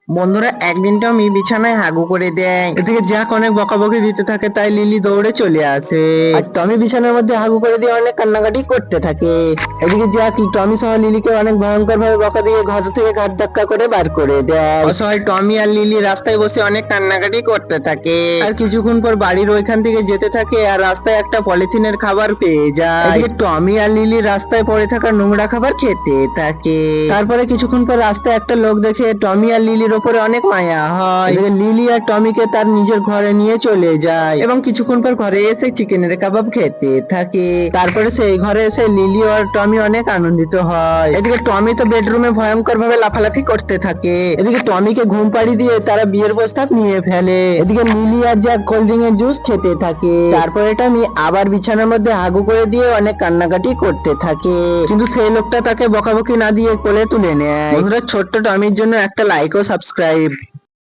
বন্ধুরা, একদিন টমি বিছানায় হাগু করে দেয়। এদিকে জ্যাক অনেক বকাবকি দিতে থাকে, তাই লিলি দৌড়ে চলে আসে আর টমি বিছানার মধ্যে হাগু করে দিয়ে অনেক কান্নাকাটি করতে থাকে। এদিকে জ্যাক টমি সহ লিলিকে অনেক ভয়ঙ্কর ভাবে বকা দিয়ে ঘর থেকে ঘাট ধাক্কা করে বার করে দেয়। অসহায় টমি আর লিলি রাস্তায় বসে অনেক কান্নাকাটি করতে থাকে। আর কিছুক্ষণ পর বাড়ির ওইখান থেকে যেতে থাকে আর রাস্তায় একটা পলিথিনের খাবার পেয়ে যায়। এদিকে টমি আর লিলি রাস্তায় পড়ে থাকা নোংরা খাবার খেতে থাকে। তারপরে কিছুক্ষণ পর রাস্তায় একটা লোক দেখে টমি আর লিলির ওপরে অনেক মায়া হয়। এদিকে লিলি আর টমিকে তার নিজের ঘরে নিয়ে চলে যায় এবং কিছুক্ষণ পর ঘরে এসে চিকেনের কাবাব খেতে থাকে। তারপরে সেই ঘরে এসে লিলি আর টমি অনেক আনন্দিত হয়। এদিকে টমি তো বেডরুমে ভয়ঙ্কর ভাবে লাফালাফি করতে থাকে। এদিকে টমিকে ঘুম পাড়ি দিয়ে তারা বিয়ের প্রস্তাব নিয়ে ফেলে। এদিকে লিলি আর জ্যাক কোল্ড ড্রিঙ্কের জুস খেতে থাকে। তারপরে টমি আবার বিছানার মধ্যে হাগু করে দিয়ে অনেক কান্নাকাটি করতে থাকে, কিন্তু সেই লোকটা তাকে বকাবকি না দিয়ে কোলে তুলে নেয়। বন্ধুরা, ছোট্ট টমির জন্য একটা লাইক ও সাবস্ক্রাইব।